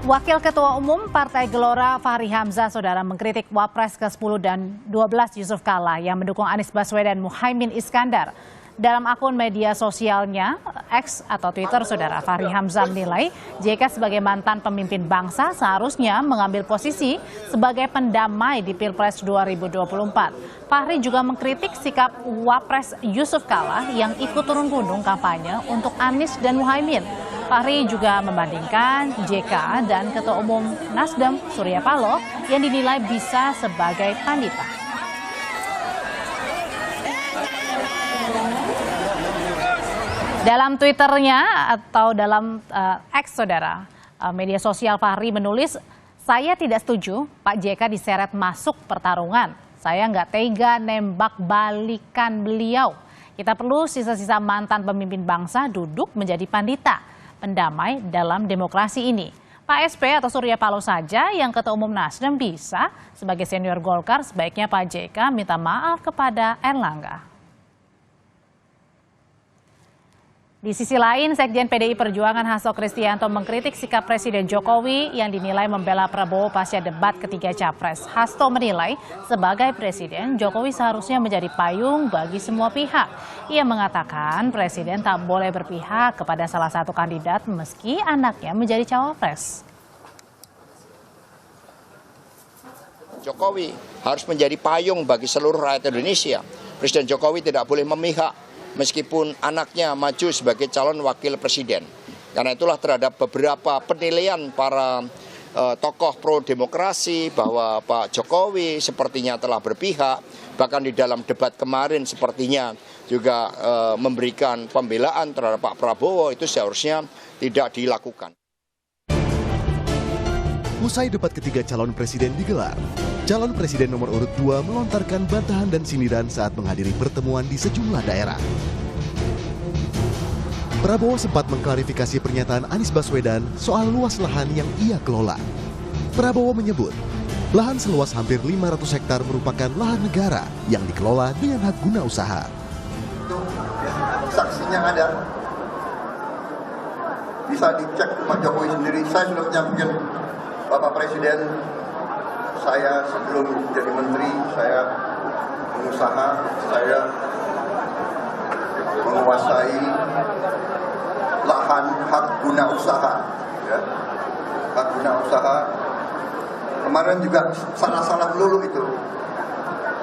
Wakil Ketua Umum Partai Gelora Fahri Hamzah saudara mengkritik Wapres ke-10 dan 12 Yusuf Kala yang mendukung Anies Baswedan Muhaimin Iskandar. Dalam akun media sosialnya X atau Twitter, saudara Fahri Hamzah menilai JK sebagai mantan pemimpin bangsa seharusnya mengambil posisi sebagai pendamai di Pilpres 2024. Fahri juga mengkritik sikap Wapres Yusuf Kala yang ikut turun gunung kampanye untuk Anies dan Muhaimin. Fahri juga membandingkan JK dan Ketua Umum Nasdem Surya Paloh yang dinilai bisa sebagai pandita. Dalam Twitternya atau dalam X saudara, media sosial Fahri menulis, "Saya tidak setuju Pak JK diseret masuk pertarungan. Saya nggak tega nembak balikan beliau. Kita perlu sisa-sisa mantan pemimpin bangsa duduk menjadi pandita, pendamai dalam demokrasi ini. Pak SP atau Surya Paloh saja yang Ketua Umum Nasdem bisa, sebagai senior Golkar sebaiknya Pak JK minta maaf kepada Erlangga." Di sisi lain, Sekjen PDI Perjuangan Hasto Kristianto mengkritik sikap Presiden Jokowi yang dinilai membela Prabowo pasca debat ketiga Capres. Hasto menilai sebagai Presiden, Jokowi seharusnya menjadi payung bagi semua pihak. Ia mengatakan Presiden tak boleh berpihak kepada salah satu kandidat meski anaknya menjadi cawapres. Jokowi harus menjadi payung bagi seluruh rakyat Indonesia. Presiden Jokowi tidak boleh memihak meskipun anaknya maju sebagai calon wakil presiden. Karena itulah terhadap beberapa penilaian para tokoh pro demokrasi bahwa Pak Jokowi sepertinya telah berpihak, bahkan di dalam debat kemarin sepertinya juga memberikan pembelaan terhadap Pak Prabowo, itu seharusnya tidak dilakukan. Usai debat ketiga calon presiden digelar, calon presiden nomor urut 2 melontarkan bantahan dan sindiran saat menghadiri pertemuan di sejumlah daerah. Prabowo sempat mengklarifikasi pernyataan Anies Baswedan soal luas lahan yang ia kelola. Prabowo menyebut, lahan seluas hampir 500 hektar merupakan lahan negara yang dikelola dengan hak guna usaha. Saksinya ada. Bisa dicek Pak Jokowi sendiri. Saya sudah menyampaikan Bapak Presiden, saya sebelum jadi menteri, saya pengusaha, saya menguasai lahan hak guna usaha. Ya. Hak guna usaha. Kemarin juga salah-salah melulu itu.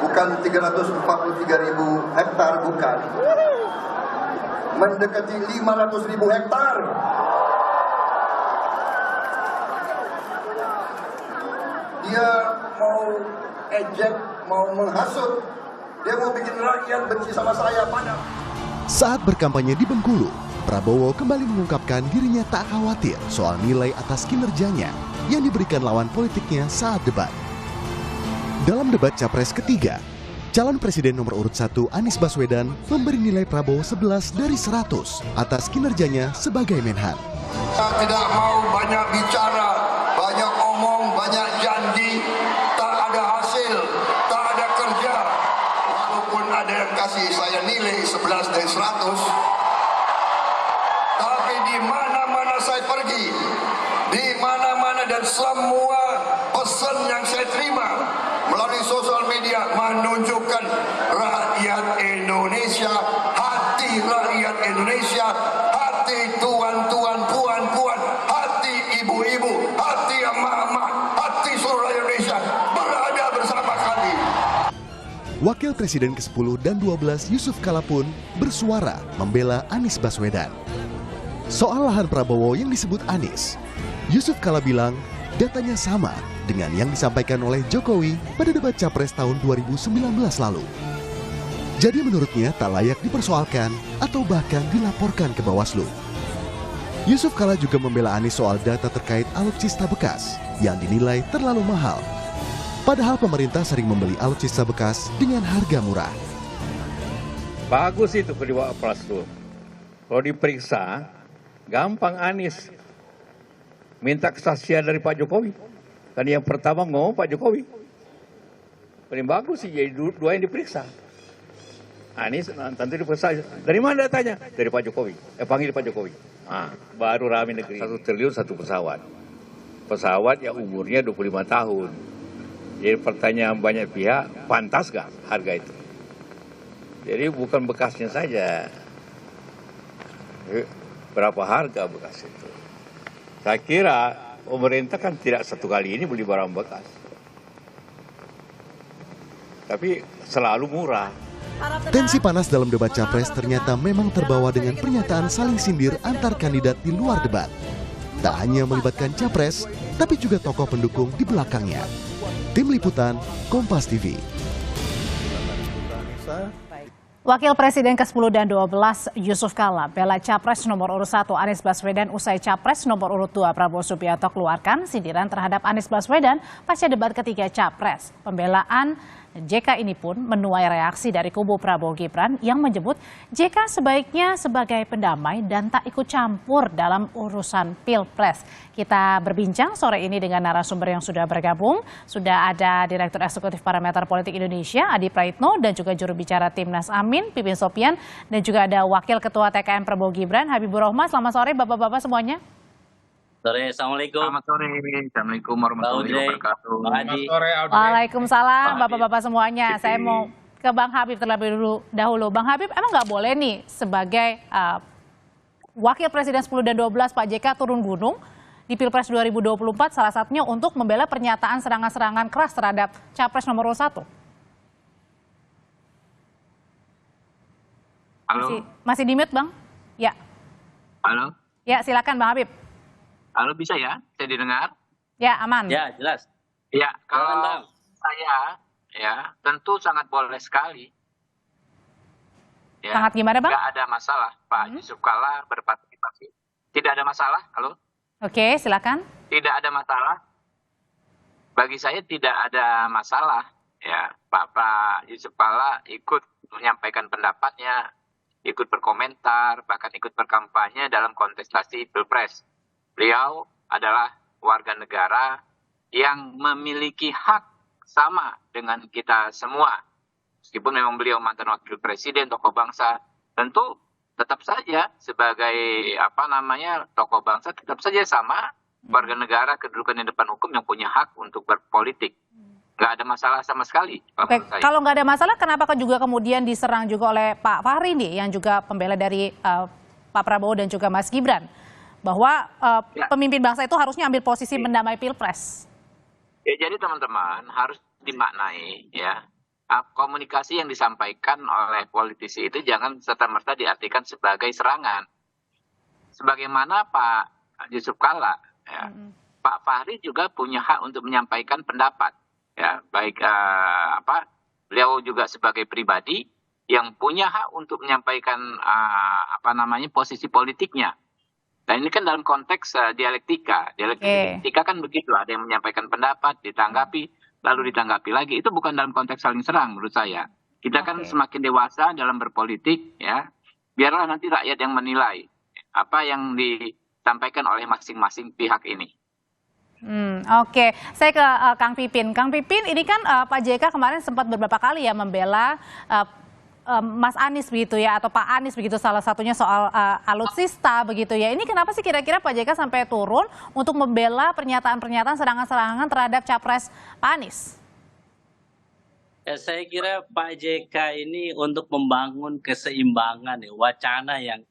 Bukan 343.000 hektar, bukan. Mendekati 500.000 hektar. Dia mau ejek, mau menghasut, dia mau bikin rakyat benci sama saya. Saat berkampanye di Bengkulu, Prabowo kembali mengungkapkan dirinya tak khawatir soal nilai atas kinerjanya yang diberikan lawan politiknya saat debat. Dalam debat Capres ketiga, calon presiden nomor urut 1 Anies Baswedan memberi nilai Prabowo 11 dari 100 atas kinerjanya sebagai Menhan. Saya tidak mau banyak bicara, banyak omong, banyak janji, tak ada hasil, tak ada kerja. Walaupun ada yang kasih saya nilai 11 dari 100, tapi di mana-mana saya pergi, di mana-mana dan semua pesan yang saya terima melalui sosial media menunjukkan rakyat Indonesia, hati rakyat Indonesia, hati tuan-tuan, puan-puan, hati ibu-ibu, hati emak-emak, hati seluruh rakyat Indonesia berada bersama kami. Wakil Presiden ke-10 dan 12 Yusuf Kala pun bersuara membela Anies Baswedan. Soal lahan Prabowo yang disebut Anies, Yusuf Kala bilang datanya sama dengan yang disampaikan oleh Jokowi pada debat Capres tahun 2019 lalu. Jadi menurutnya tak layak dipersoalkan atau bahkan dilaporkan ke Bawaslu. Yusuf Kala juga membela Anies soal data terkait alutsista bekas yang dinilai terlalu mahal. Padahal pemerintah sering membeli alutsista bekas dengan harga murah. Bagus itu kedua Bawaslu. Kalau diperiksa, gampang Anies minta kesaksian dari Pak Jokowi. Kan yang pertama ngomong Pak Jokowi. Paling bagus sih jadi dua yang diperiksa. Anies tentu diperiksa. Dari mana datanya? Dari Pak Jokowi. Panggil Pak Jokowi. Baru rame negeri. 1 triliun 1 pesawat. pesawat yang umurnya 25 tahun. Jadi pertanyaan banyak pihak, pantas gak harga itu? Jadi bukan bekasnya saja. Berapa harga bekas itu? Saya kira pemerintah kan tidak satu kali ini beli barang bekas. Tapi selalu murah. Tensi panas dalam debat capres ternyata memang terbawa dengan pernyataan saling sindir antar kandidat di luar debat. Tak hanya melibatkan capres, tapi juga tokoh pendukung di belakangnya. Tim Liputan, Kompas TV. Wakil Presiden ke-10 dan 12 Yusuf Kala bela Capres nomor urut 1 Anies Baswedan usai Capres nomor urut 2 Prabowo Subianto keluarkan sindiran terhadap Anies Baswedan pasca debat ketiga Capres. Pembelaan JK ini pun menuai reaksi dari kubu Prabowo Gibran yang menyebut JK sebaiknya sebagai pendamai dan tak ikut campur dalam urusan Pilpres. Kita berbincang sore ini dengan narasumber yang sudah bergabung. Sudah ada Direktur Eksekutif Parameter Politik Indonesia, Adi Praitno, dan juga juru bicara Timnas Amin, Pipin Sopian, dan juga ada Wakil Ketua TKN Prabowo Gibran, Habibur Rahman. Selamat sore Bapak-Bapak semuanya. Sore, Assalamualaikum. Selamat sore, Assalamualaikum warahmatullahi wabarakatuh. Selamat sore, Audrey. Waalaikumsalam Bapak-Bapak semuanya. Saya mau ke Bang Habib terlebih dahulu. Bang Habib, emang nggak boleh nih sebagai Wakil Presiden 10 dan 12 Pak JK turun gunung di Pilpres 2024, salah satunya untuk membela pernyataan serangan-serangan keras terhadap Capres nomor 1? Halo. Masih di mute, Bang? Ya. Halo. Ya, silakan Bang Habib. Halo, bisa ya? Saya didengar? Ya, aman. Ya, jelas. Ya, kalau Bang. saya ya tentu sangat boleh sekali. Ya, Sangat gimana, Bang? Tidak ada masalah Pak Yusuf Kala berpartisipasi. Tidak ada masalah. Halo? Oke, silakan. Tidak ada masalah. Bagi saya tidak ada masalah. Ya, Pak Yusuf Kala ikut menyampaikan pendapatnya, ikut berkomentar, bahkan ikut berkampanye dalam kontestasi Pilpres. Beliau adalah warga negara yang memiliki hak sama dengan kita semua. Meskipun memang beliau mantan wakil presiden, tokoh bangsa, tentu tetap saja sebagai tokoh bangsa tetap saja sama warga negara kedudukan di depan hukum yang punya hak untuk berpolitik. Nggak ada masalah sama sekali. Oke, kalau nggak ada masalah, kenapa juga kemudian diserang juga oleh Pak Fahri nih, yang juga pembela dari Pak Prabowo dan juga Mas Gibran, bahwa pemimpin bangsa itu harusnya ambil posisi mendamai Pilpres? Ya, jadi teman-teman harus dimaknai ya. Komunikasi yang disampaikan oleh politisi itu jangan serta-merta diartikan sebagai serangan. Sebagaimana Pak Yusuf Kala, ya, Pak Fahri juga punya hak untuk menyampaikan pendapat. Ya, baik beliau juga sebagai pribadi yang punya hak untuk menyampaikan posisi politiknya. Nah, ini kan dalam konteks dialektika. Dialektika kan begitu, ada yang menyampaikan pendapat, ditanggapi, lalu ditanggapi lagi. Itu bukan dalam konteks saling serang menurut saya. Kita kan semakin dewasa dalam berpolitik, ya. Biarlah nanti rakyat yang menilai apa yang disampaikan oleh masing-masing pihak ini. Oke, saya ke Kang Pipin. Kang Pipin, ini kan Pak JK kemarin sempat beberapa kali ya membela Mas Anies begitu ya, atau Pak Anies begitu, salah satunya soal alutsista begitu ya. Ini kenapa sih kira-kira Pak JK sampai turun untuk membela pernyataan-pernyataan serangan-serangan terhadap Capres Pak Anies? Ya, saya kira Pak JK ini untuk membangun keseimbangan ya, wacana yang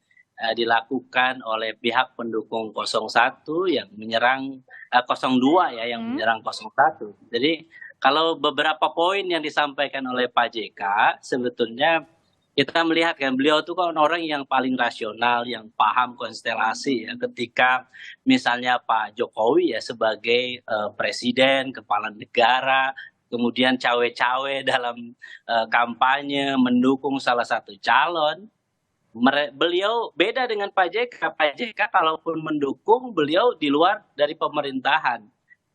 dilakukan oleh pihak pendukung 01 yang menyerang 02 ya, yang menyerang 01. Jadi kalau beberapa poin yang disampaikan oleh Pak JK, sebetulnya kita melihat kan beliau itu kan orang yang paling rasional, yang paham konstelasi ya. Ketika misalnya Pak Jokowi ya sebagai presiden, kepala negara, kemudian cawe-cawe dalam kampanye mendukung salah satu calon, beliau beda dengan Pak JK. Pak JK kalaupun mendukung, beliau di luar dari pemerintahan.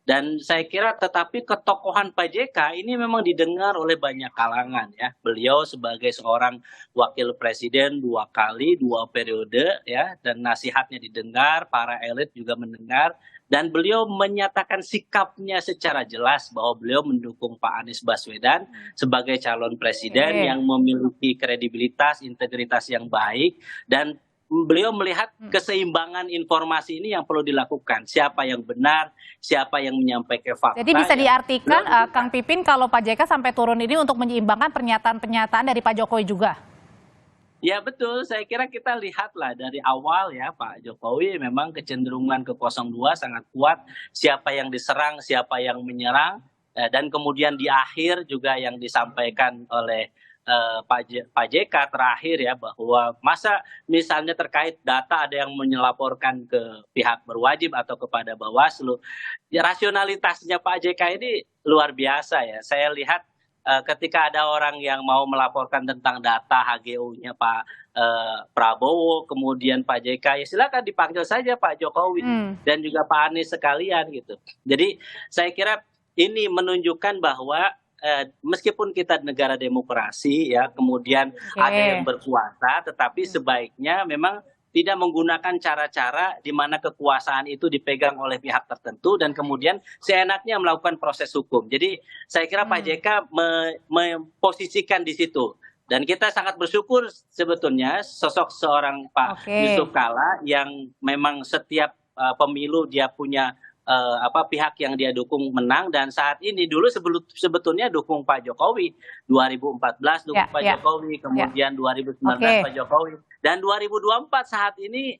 Dan saya kira tetapi ketokohan Pak JK ini memang didengar oleh banyak kalangan ya. Beliau sebagai seorang wakil presiden 2 kali, 2 periode ya, dan nasihatnya didengar, para elit juga mendengar, dan beliau menyatakan sikapnya secara jelas bahwa beliau mendukung Pak Anies Baswedan sebagai calon presiden yang memiliki kredibilitas, integritas yang baik, dan beliau melihat keseimbangan informasi ini yang perlu dilakukan. Siapa yang benar, siapa yang menyampaikan fakta. Jadi bisa ya. diartikan Kang Pipin kalau Pak JK sampai turun ini untuk menyeimbangkan pernyataan-pernyataan dari Pak Jokowi juga. Ya betul, saya kira kita lihatlah dari awal ya Pak Jokowi memang kecenderungan ke 02 sangat kuat. Siapa yang diserang, siapa yang menyerang. Dan kemudian di akhir juga yang disampaikan oleh Pak JK terakhir ya, bahwa masa misalnya terkait data ada yang menyelaporkan ke pihak berwajib atau kepada Bawaslu, ya, rasionalitasnya Pak JK ini luar biasa ya. Saya lihat ketika ada orang yang mau melaporkan tentang data HGU-nya Pak Prabowo, kemudian Pak JK, ya silakan dipanggil saja Pak Jokowi dan juga Pak Anies sekalian gitu. Jadi saya kira ini menunjukkan bahwa meskipun kita negara demokrasi ya, kemudian ada yang berkuasa, tetapi sebaiknya memang tidak menggunakan cara-cara di mana kekuasaan itu dipegang oleh pihak tertentu dan kemudian seenaknya melakukan proses hukum. Jadi saya kira Pak JK memposisikan di situ. Dan kita sangat bersyukur sebetulnya sosok seorang Pak Yusuf Kalla yang memang setiap pemilu dia punya pihak yang dia dukung menang, dan saat ini dulu sebetulnya dukung Pak Jokowi 2014 dukung Pak Jokowi, kemudian 2019 Pak Jokowi, dan 2024 saat ini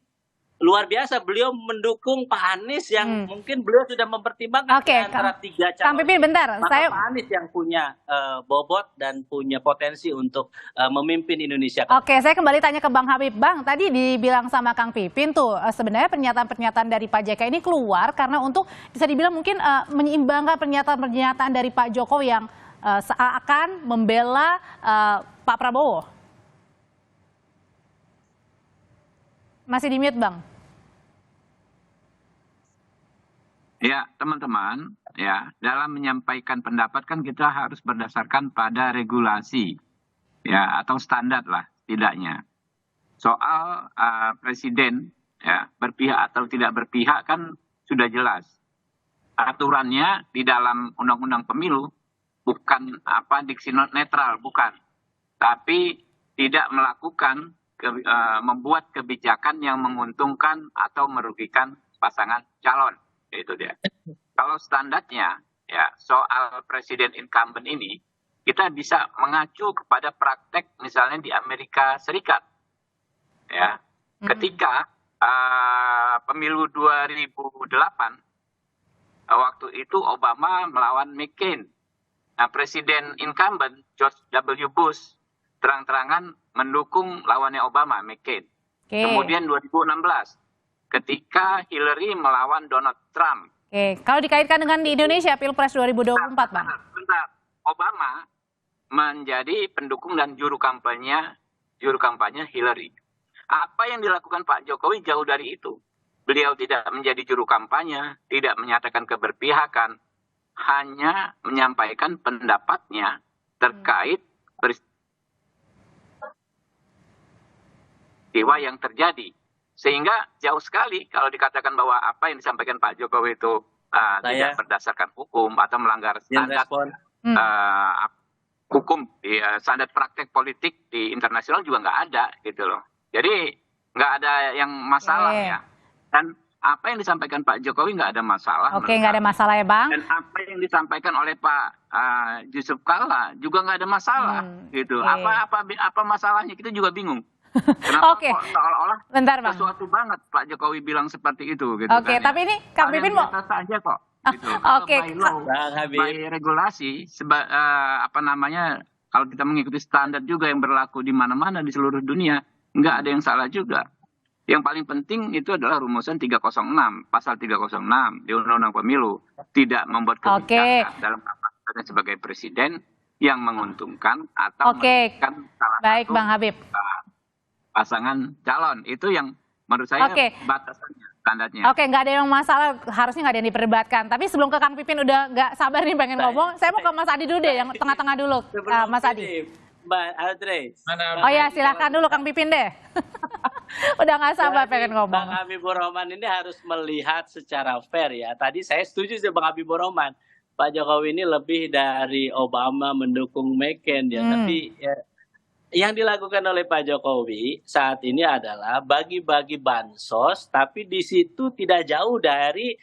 luar biasa beliau mendukung Pak Anies yang mungkin beliau sudah mempertimbangkan antara tiga calon. Kang Pipin bentar, Maka Pak Anies yang punya bobot dan punya potensi untuk memimpin Indonesia. Oke, saya kembali tanya ke Bang Habib. Bang, tadi dibilang sama Kang Pipin tuh sebenarnya pernyataan-pernyataan dari Pak JK ini keluar karena untuk bisa dibilang mungkin menyeimbangkan pernyataan-pernyataan dari Pak Jokowi yang seakan membela Pak Prabowo. Masih di mute, Bang. Ya, teman-teman, ya, dalam menyampaikan pendapat kan kita harus berdasarkan pada regulasi, ya, atau standar lah, setidaknya. Soal presiden, ya, berpihak atau tidak berpihak kan sudah jelas. Aturannya di dalam undang-undang pemilu bukan diksi netral, bukan, tapi tidak melakukan membuat kebijakan yang menguntungkan atau merugikan pasangan calon. Itu dia. Kalau standarnya ya soal presiden incumbent ini kita bisa mengacu kepada praktek misalnya di Amerika Serikat. Ya. Ketika pemilu 2008 waktu itu Obama melawan McCain. Nah, presiden incumbent George W. Bush terang-terangan mendukung lawannya Obama, McCain. Kemudian 2016 ketika Hillary melawan Donald Trump. Kalau dikaitkan dengan di Indonesia Pilpres 2024, Bang. Bentar. Obama menjadi pendukung dan juru kampanye Hillary. Apa yang dilakukan Pak Jokowi jauh dari itu. Beliau tidak menjadi juru kampanye, tidak menyatakan keberpihakan, hanya menyampaikan pendapatnya terkait peristiwa yang terjadi. Sehingga jauh sekali kalau dikatakan bahwa apa yang disampaikan Pak Jokowi itu tidak berdasarkan hukum atau melanggar standar hukum, standar praktek politik di internasional juga nggak ada gitu loh. Jadi nggak ada yang masalah ya. Dan apa yang disampaikan Pak Jokowi nggak ada masalah. Nggak ada masalah ya Bang. Dan apa yang disampaikan oleh Pak Yusuf Kalla juga nggak ada masalah gitu. Apa masalahnya, kita juga bingung. Kenapa seolah-olah sesuatu banget Pak Jokowi bilang seperti itu gitu. Tapi ini Kang Pipin mau saja kok. Gitu. By regulasi kalau kita mengikuti standar juga yang berlaku di mana-mana di seluruh dunia, nggak ada yang salah juga. Yang paling penting itu adalah rumusan 306, pasal 306 di Undang-Undang Pemilu, tidak membuat kebijakan dalam kapasitasnya sebagai presiden yang menguntungkan atau merugikan salah satu Bang Habib. Pasangan calon. Itu yang menurut saya batasannya, standarnya. Nggak ada yang masalah, harusnya nggak ada yang diperdebatkan. Tapi sebelum ke Kang Pipin udah nggak sabar nih pengen ngomong, saya mau ke Mas Adi dulu deh, yang tengah-tengah dulu. Mas Adi. Mbak Adres. Silakan dulu Kang Pipin deh. Udah nggak sabar pengen ngomong. Bang Habibur Rahman ini harus melihat secara fair ya. Tadi saya setuju sih Bang Habibur Rahman. Pak Jokowi ini lebih dari Obama mendukung McCain ya. Tapi yang dilakukan oleh Pak Jokowi saat ini adalah bagi-bagi bansos, tapi di situ tidak jauh dari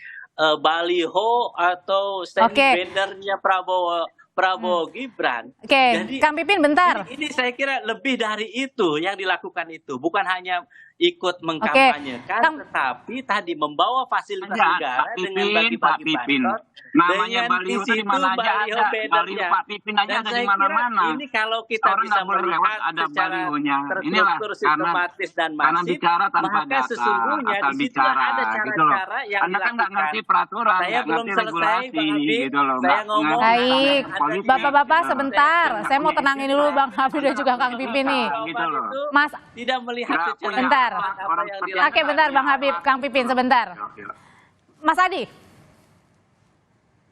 baliho atau stand Oke. bannernya Prabowo Gibran. Oke, Jadi Kang Pipin bentar. ini saya kira lebih dari itu yang dilakukan itu, bukan hanya ikut mengkampanyekan, Kang- tetapi tadi membawa fasilitas Ya, negara Pak dengan Pipin, Pak bagi-bagi Pipin. bansos. Namanya Dengan baliho di itu di situ mana aja baliho ada. bannernya. Baliho Pak Pipin aja Dan ada di saya kira mana-mana. ini kalau kita Orang bisa nggak boleh lewat melihat ada secara balihonya. Inilah terstruktur, sistematis dan karena masif, bicara tanpa maka data, sesungguhnya asal di situ bicara ada gitu loh. cara-cara yang Anda kan nggak dilakukan. ngerti peraturan, Saya nggak belum ngerti selesai, regulasi Bang Habib. gitu loh. Saya Nggak ngomong ngerti Baik, standar politik, Bapak-bapak gitu loh. sebentar. Nggak Saya mau punya tenangin etika. dulu Bang Habib dan juga Kang Pipin nih. Gitu loh. Mas, Tidak melihat Nggak secara punya Bentar. apa yang Oke, dilakukan. oke bentar Bang Habib, Kang Pipin sebentar. Oke. Mas Adi.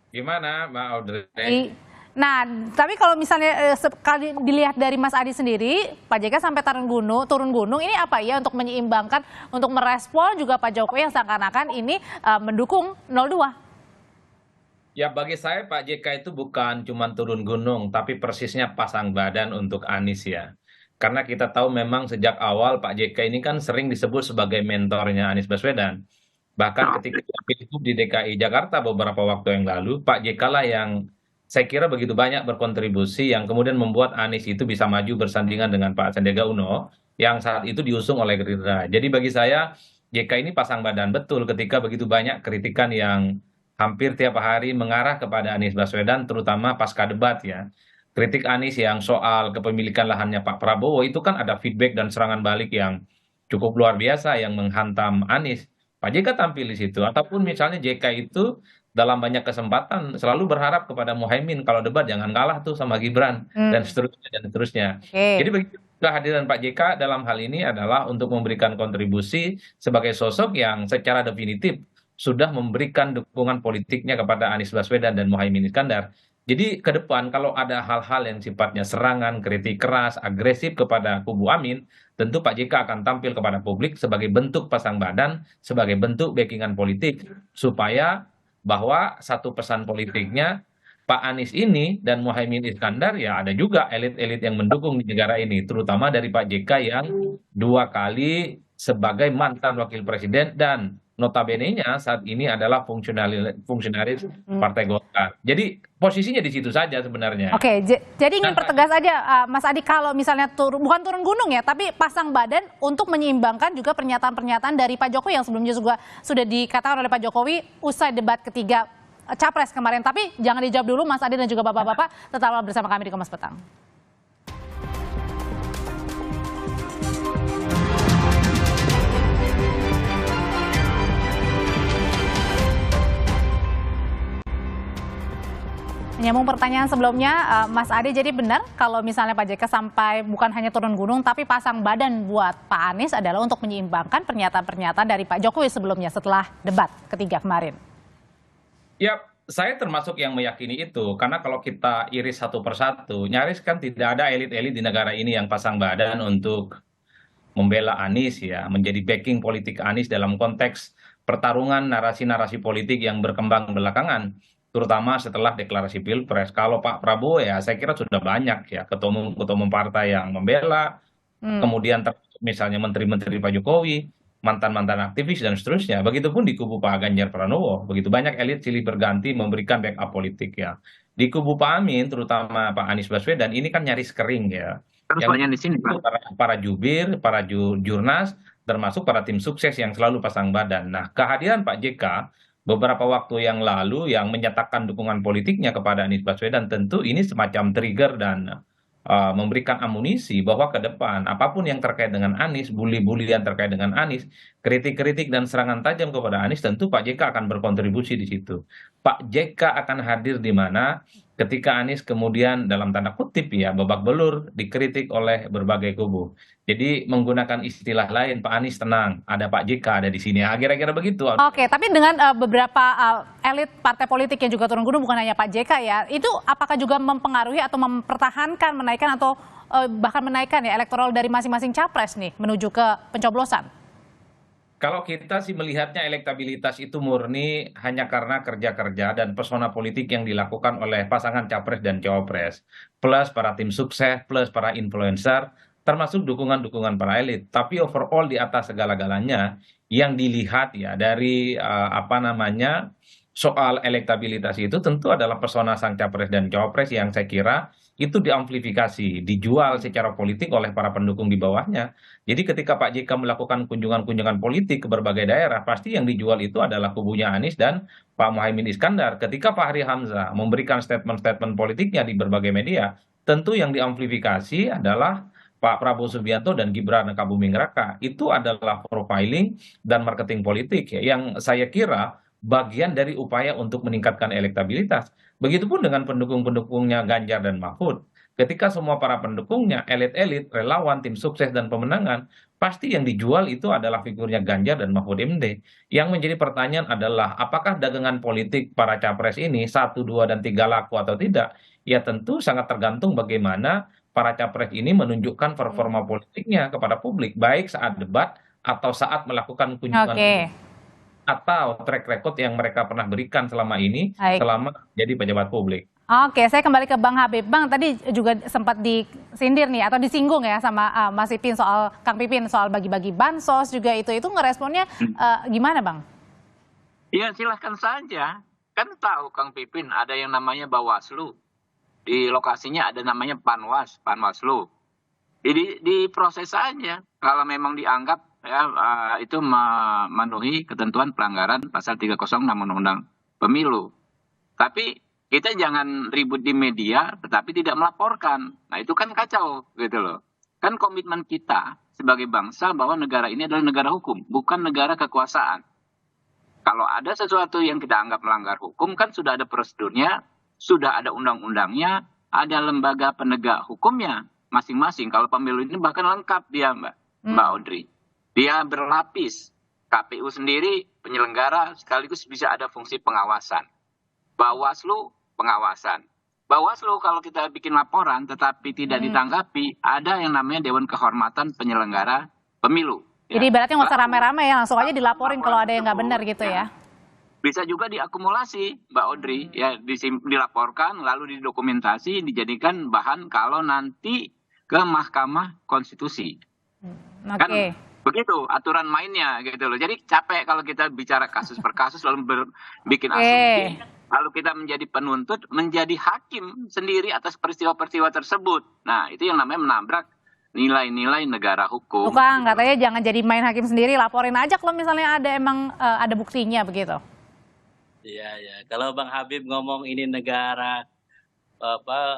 Gimana Mbak Audrey? Nah, tapi kalau misalnya sekali dilihat dari Mas Adi sendiri, Pak JK sampai turun gunung, ini apa ya untuk menyeimbangkan, untuk merespon juga Pak Jokowi yang seakan-akan ini mendukung 02? Ya bagi saya Pak JK itu bukan cuma turun gunung, tapi persisnya pasang badan untuk Anies ya. Karena kita tahu memang sejak awal Pak JK ini kan sering disebut sebagai mentornya Anies Baswedan. Bahkan ketika Pilgub di DKI Jakarta beberapa waktu yang lalu, Pak JK lah yang saya kira begitu banyak berkontribusi yang kemudian membuat Anies itu bisa maju bersandingan dengan Pak Sandiaga Uno yang saat itu diusung oleh Gerindra. Jadi bagi saya JK ini pasang badan betul ketika begitu banyak kritikan yang hampir tiap hari mengarah kepada Anies Baswedan, terutama pasca debat ya. Kritik Anies yang soal kepemilikan lahannya Pak Prabowo itu kan ada feedback dan serangan balik yang cukup luar biasa yang menghantam Anies. Pak JK tampil di situ. Ataupun misalnya JK itu dalam banyak kesempatan selalu berharap kepada Muhaimin kalau debat jangan kalah tuh sama Gibran dan seterusnya dan seterusnya. Oke. Jadi begitu kehadiran Pak JK dalam hal ini adalah untuk memberikan kontribusi sebagai sosok yang secara definitif sudah memberikan dukungan politiknya kepada Anies Baswedan dan Muhaimin Iskandar. Jadi ke depan kalau ada hal-hal yang sifatnya serangan, kritik keras, agresif kepada kubu Amin, tentu Pak JK akan tampil kepada publik sebagai bentuk pasang badan, sebagai bentuk backingan politik, supaya bahwa satu pesan politiknya Pak Anies ini dan Muhaimin Iskandar ya ada juga elit-elit yang mendukung di negara ini, terutama dari Pak JK yang 2 kali sebagai mantan wakil presiden dan notabene-nya saat ini adalah fungsionaris Partai Golkar. Jadi posisinya di situ saja sebenarnya. Oke, jadi ingin pertegas aja Mas Adi kalau misalnya bukan turun gunung ya, tapi pasang badan untuk menyeimbangkan juga pernyataan-pernyataan dari Pak Jokowi yang sebelumnya juga sudah dikatakan oleh Pak Jokowi usai debat ketiga Capres kemarin. Tapi jangan dijawab dulu Mas Adi dan juga Bapak-bapak, tetaplah bersama kami di Kompas Petang. Menyambung pertanyaan sebelumnya, Mas Adi, jadi benar kalau misalnya Pak JK sampai bukan hanya turun gunung, tapi pasang badan buat Pak Anies adalah untuk menyeimbangkan pernyataan-pernyataan dari Pak Jokowi sebelumnya setelah debat ketiga kemarin? Ya, saya termasuk yang meyakini itu, karena kalau kita iris satu persatu, nyaris kan tidak ada elit-elit di negara ini yang pasang badan untuk membela Anies ya, menjadi backing politik Anies dalam konteks pertarungan narasi-narasi politik yang berkembang belakangan, terutama setelah deklarasi Pilpres. Kalau Pak Prabowo ya saya kira sudah banyak ya ketua umum partai yang membela, kemudian termasuk misalnya menteri-menteri Pak Jokowi, mantan-mantan aktivis dan seterusnya. Begitupun di kubu Pak Ganjar Pranowo, begitu banyak elit silih berganti memberikan backup politik ya. Di kubu Pak Amin, terutama Pak Anies Baswedan, ini kan nyaris kering ya. Persoalannya di sini, Pak. Para jubir, para jurnas, termasuk para tim sukses yang selalu pasang badan. Nah, kehadiran Pak JK beberapa waktu yang lalu yang menyatakan dukungan politiknya kepada Anies Baswedan, tentu ini semacam trigger dan memberikan amunisi bahwa ke depan apapun yang terkait dengan Anies, bully-bullyan terkait dengan Anies, kritik-kritik dan serangan tajam kepada Anies, tentu Pak JK akan berkontribusi di situ. Pak JK akan hadir di mana ketika Anies kemudian dalam tanda kutip ya babak belur dikritik oleh berbagai kubu. Jadi menggunakan istilah lain, Pak Anies tenang, ada Pak JK ada di sini. Kira-kira begitu. Oke, tapi dengan beberapa elit partai politik yang juga turun gunung, bukan hanya Pak JK ya, itu apakah juga mempengaruhi atau mempertahankan, menaikkan atau bahkan menaikkan ya elektoral dari masing-masing capres nih menuju ke pencoblosan? Kalau kita sih melihatnya elektabilitas itu murni hanya karena kerja-kerja dan pesona politik yang dilakukan oleh pasangan capres dan cawapres. Plus para tim sukses, plus para influencer, termasuk dukungan-dukungan para elit. Tapi overall di atas segala-galanya yang dilihat ya dari soal elektabilitas itu tentu adalah persona sang capres dan cawapres yang saya kira itu diamplifikasi, dijual secara politik oleh para pendukung di bawahnya. Jadi ketika Pak JK melakukan kunjungan-kunjungan politik ke berbagai daerah, pasti yang dijual itu adalah kubunya Anies dan Pak Muhaimin Iskandar. Ketika Fahri Hamzah memberikan statement-statement politiknya di berbagai media, tentu yang diamplifikasi adalah Pak Prabowo Subianto dan Gibran Rakabuming Raka. Itu adalah profiling dan marketing politik ya, yang saya kira bagian dari upaya untuk meningkatkan elektabilitas. Begitupun dengan pendukung-pendukungnya Ganjar dan Mahfud. Ketika semua para pendukungnya, elit-elit, relawan, tim sukses, dan pemenangan, pasti yang dijual itu adalah figurnya Ganjar dan Mahfud MD. Yang menjadi pertanyaan adalah, apakah dagangan politik para capres ini 1, 2, dan 3 laku atau tidak? Ya tentu sangat tergantung bagaimana para capres ini menunjukkan performa politiknya kepada publik, baik saat debat atau saat melakukan kunjungan atau track record yang mereka pernah berikan selama ini, selama jadi pejabat publik. Oke, saya kembali ke Bang Habib. Bang, tadi juga sempat disindir nih atau disinggung ya sama Mas Pipin soal Kang Pipin soal bagi-bagi bansos juga itu ngeresponnya gimana, Bang? Ya silahkan saja. Kan tahu Kang Pipin ada yang namanya Bawaslu. Di lokasinya ada namanya Panwaslu. Jadi diproses saja. Kalau memang dianggap ya itu memenuhi ketentuan pelanggaran pasal 36 Undang-Undang Pemilu. Tapi kita jangan ribut di media tetapi tidak melaporkan. Nah itu kan kacau gitu loh. Kan komitmen kita sebagai bangsa bahwa negara ini adalah negara hukum, bukan negara kekuasaan. Kalau ada sesuatu yang kita anggap melanggar hukum kan sudah ada prosedurnya, sudah ada undang-undangnya, ada lembaga penegak hukumnya masing-masing. Kalau pemilu ini bahkan lengkap dia Mbak Audrey. Dia berlapis. KPU sendiri penyelenggara sekaligus bisa ada fungsi pengawasan. Bawaslu pengawasan. Bawaslu kalau kita bikin laporan tetapi tidak ditanggapi, ada yang namanya Dewan Kehormatan Penyelenggara Pemilu. Jadi ibaratnya nggak usah rame-rame ya, langsung aja dilaporin kalau ada yang nggak benar gitu ya. Bisa juga diakumulasi, Mbak Audrey, ya dilaporkan lalu didokumentasi, dijadikan bahan kalau nanti ke Mahkamah Konstitusi. Kan begitu aturan mainnya gitu loh. Jadi capek kalau kita bicara kasus per kasus lalu bikin asumsi. Lalu kita menjadi penuntut, menjadi hakim sendiri atas peristiwa-peristiwa tersebut. Nah, itu yang namanya menabrak nilai-nilai negara hukum. Kang, katanya jangan jadi main hakim sendiri, laporin aja kalau misalnya ada ada buktinya begitu. Iya, ya. Kalau Bang Habib ngomong ini negara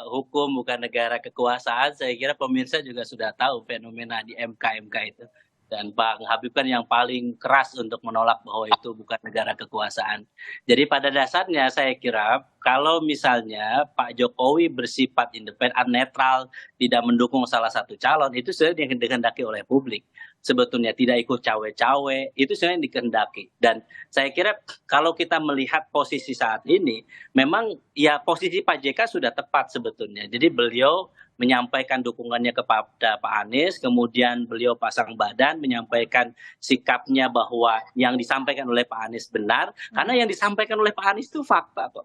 hukum bukan negara kekuasaan, saya kira pemirsa juga sudah tahu fenomena di MK itu. Dan Bang Habib kan yang paling keras untuk menolak bahwa itu bukan negara kekuasaan. Jadi pada dasarnya saya kira kalau misalnya Pak Jokowi bersifat independen, netral, tidak mendukung salah satu calon, itu sebenarnya yang dikehendaki oleh publik. Sebetulnya tidak ikut cawe-cawe, itu sebenarnya yang dikehendaki. Dan saya kira kalau kita melihat posisi saat ini, memang ya posisi Pak JK sudah tepat sebetulnya. Jadi beliau menyampaikan dukungannya kepada Pak Anies, kemudian beliau pasang badan menyampaikan sikapnya bahwa yang disampaikan oleh Pak Anies benar, karena yang disampaikan oleh Pak Anies itu fakta kok.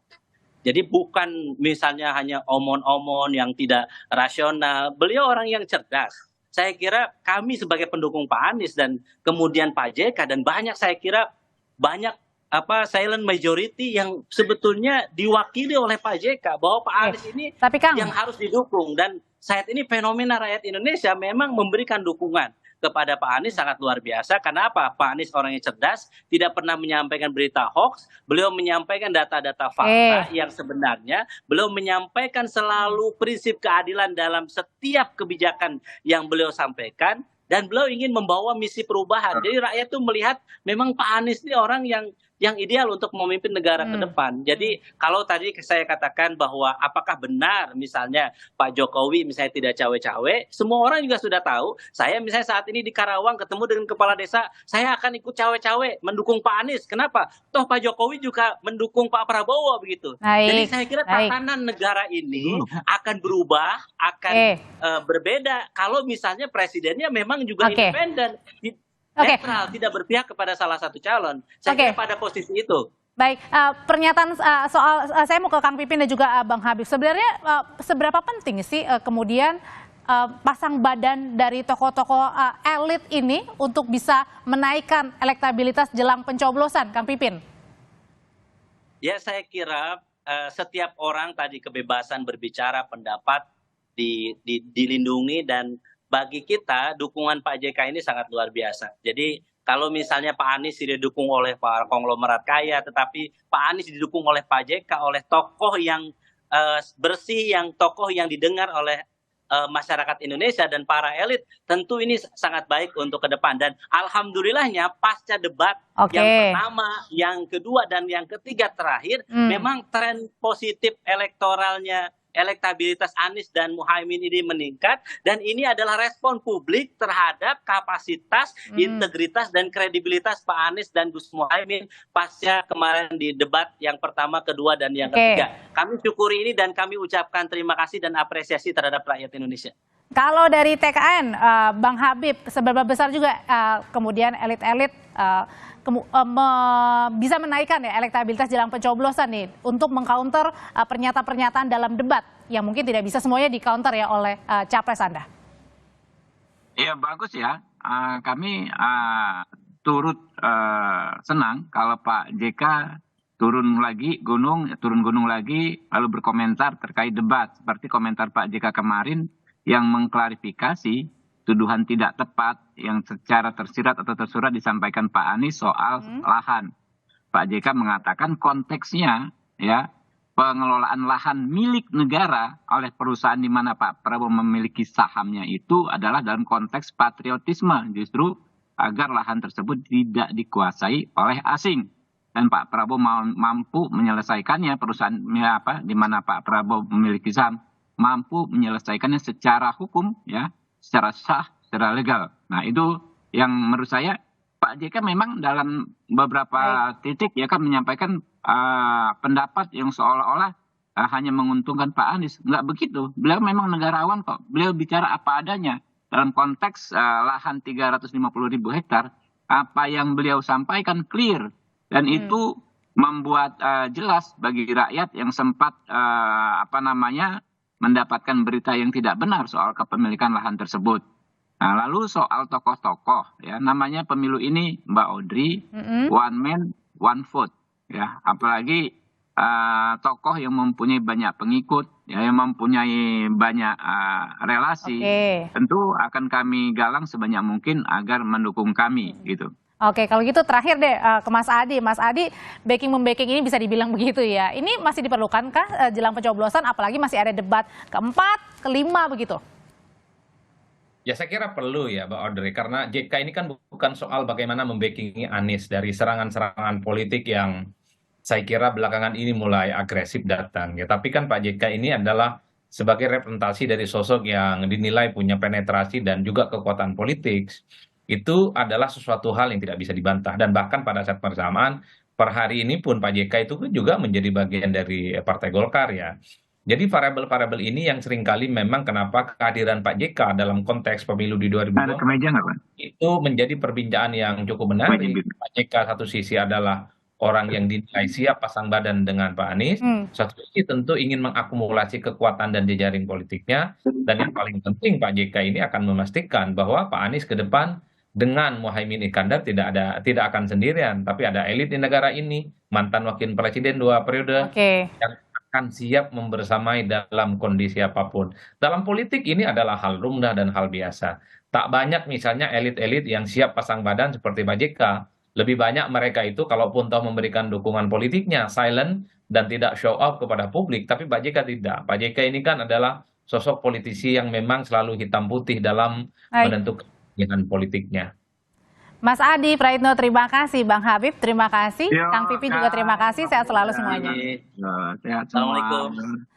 Jadi bukan misalnya hanya omon-omon yang tidak rasional, beliau orang yang cerdas. Saya kira kami sebagai pendukung Pak Anies dan kemudian Pak JK dan saya kira banyak silent majority yang sebetulnya diwakili oleh Pak JK bahwa Pak Anies ini yang harus didukung. Dan saat ini fenomena rakyat Indonesia memang memberikan dukungan kepada Pak Anies sangat luar biasa. Karena apa? Pak Anies orangnya cerdas, tidak pernah menyampaikan berita hoax, beliau menyampaikan data-data fakta yang sebenarnya, beliau menyampaikan selalu prinsip keadilan dalam setiap kebijakan yang beliau sampaikan, dan beliau ingin membawa misi perubahan. Jadi rakyat tuh melihat memang Pak Anies ini orang yang ideal untuk memimpin negara ke depan. Jadi kalau tadi saya katakan bahwa apakah benar misalnya Pak Jokowi misalnya tidak cawe-cawe, semua orang juga sudah tahu. Saya misalnya saat ini di Karawang ketemu dengan kepala desa, saya akan ikut cawe-cawe mendukung Pak Anies. Kenapa? Toh Pak Jokowi juga mendukung Pak Prabowo begitu. Jadi saya kira tatanan negara ini akan berubah, akan berbeda kalau misalnya presidennya memang juga independen. Netral, tidak berpihak kepada salah satu calon. Saya kira pada posisi itu. Baik, pernyataan soal saya mau ke Kang Pipin dan juga Bang Habib. Sebenarnya seberapa penting sih kemudian pasang badan dari tokoh-tokoh elit ini untuk bisa menaikkan elektabilitas jelang pencoblosan, Kang Pipin? Ya, saya kira setiap orang tadi kebebasan berbicara pendapat dilindungi, dan bagi kita dukungan Pak JK ini sangat luar biasa. Jadi kalau misalnya Pak Anies didukung oleh para konglomerat kaya, tetapi Pak Anies didukung oleh Pak JK, oleh tokoh yang bersih, tokoh yang didengar oleh masyarakat Indonesia dan para elit, tentu ini sangat baik untuk ke depan. Dan alhamdulillahnya pasca debat yang pertama, yang kedua, dan yang ketiga terakhir, memang tren positif elektoralnya, elektabilitas Anies dan Muhaimin ini meningkat, dan ini adalah respon publik terhadap kapasitas, integritas, dan kredibilitas Pak Anies dan Gus Muhaimin pasca kemarin di debat yang pertama, kedua, dan yang ketiga. Kami syukuri ini dan kami ucapkan terima kasih dan apresiasi terhadap rakyat Indonesia. Kalau dari TKN, Bang Habib, seberapa besar juga kemudian elit-elit bisa menaikkan ya elektabilitas jelang pencoblosan nih untuk mengcounter pernyataan-pernyataan dalam debat yang mungkin tidak bisa semuanya di-counter ya oleh capres Anda? Iya, bagus ya. Kami turut senang kalau Pak JK turun gunung lagi, lalu berkomentar terkait debat. Seperti komentar Pak JK kemarin yang mengklarifikasi tuduhan tidak tepat yang secara tersirat atau tersurat disampaikan Pak Anies soal lahan. Pak JK mengatakan konteksnya ya pengelolaan lahan milik negara oleh perusahaan di mana Pak Prabowo memiliki sahamnya itu adalah dalam konteks patriotisme, justru agar lahan tersebut tidak dikuasai oleh asing. Dan Pak Prabowo mampu menyelesaikannya, perusahaan di mana Pak Prabowo memiliki saham mampu menyelesaikannya secara hukum ya, secara sah, secara legal. Nah, itu yang menurut saya Pak JK memang dalam beberapa titik ya kan menyampaikan pendapat yang seolah-olah hanya menguntungkan Pak Anies. Enggak begitu. Beliau memang negarawan kok. Beliau bicara apa adanya. Dalam konteks lahan 350.000 hektar, apa yang beliau sampaikan clear. Dan itu membuat jelas bagi rakyat yang sempat mendapatkan berita yang tidak benar soal kepemilikan lahan tersebut. Nah, lalu soal tokoh-tokoh, ya namanya pemilu ini Mbak Audrey, one man, one vote, ya apalagi tokoh yang mempunyai banyak pengikut, ya yang mempunyai banyak relasi, tentu akan kami galang sebanyak mungkin agar mendukung kami, gitu. Oke, kalau gitu terakhir deh ke Mas Adi. Mas Adi, backing-membacking ini bisa dibilang begitu ya. Ini masih diperlukankah jelang pencoblosan, apalagi masih ada debat keempat, kelima begitu? Ya saya kira perlu ya Mbak Audrey, karena JK ini kan bukan soal bagaimana membackingi Anies dari serangan-serangan politik yang saya kira belakangan ini mulai agresif datang. Ya, tapi kan Pak JK ini adalah sebagai representasi dari sosok yang dinilai punya penetrasi dan juga kekuatan politik. Itu adalah sesuatu hal yang tidak bisa dibantah, dan bahkan pada saat bersamaan per hari ini pun Pak JK itu juga menjadi bagian dari Partai Golkar ya. Jadi variabel-variabel ini yang seringkali memang kenapa kehadiran Pak JK dalam konteks pemilu di 2024 itu menjadi perbincangan yang cukup menarik. Pak JK satu sisi adalah orang yang dinilai siap pasang badan dengan Pak Anies, satu sisi tentu ingin mengakumulasi kekuatan dan jejaring politiknya, dan yang paling penting Pak JK ini akan memastikan bahwa Pak Anies ke depan dengan Muhaimin Iskandar tidak akan sendirian, tapi ada elit di negara ini, mantan wakil presiden 2 periode yang akan siap membersamai dalam kondisi apapun. Dalam politik ini adalah hal lumrah dan hal biasa. Tak banyak misalnya elit-elit yang siap pasang badan seperti Pak JK. Lebih banyak mereka itu kalaupun tahu memberikan dukungan politiknya silent dan tidak show off kepada publik, tapi Pak JK tidak. Pak JK ini kan adalah sosok politisi yang memang selalu hitam putih dalam menentukan dengan politiknya. Mas Adi Praitno terima kasih, Bang Habib terima kasih, Kang Pipin juga terima kasih, sehat selalu semuanya. Sehat semua. Assalamualaikum.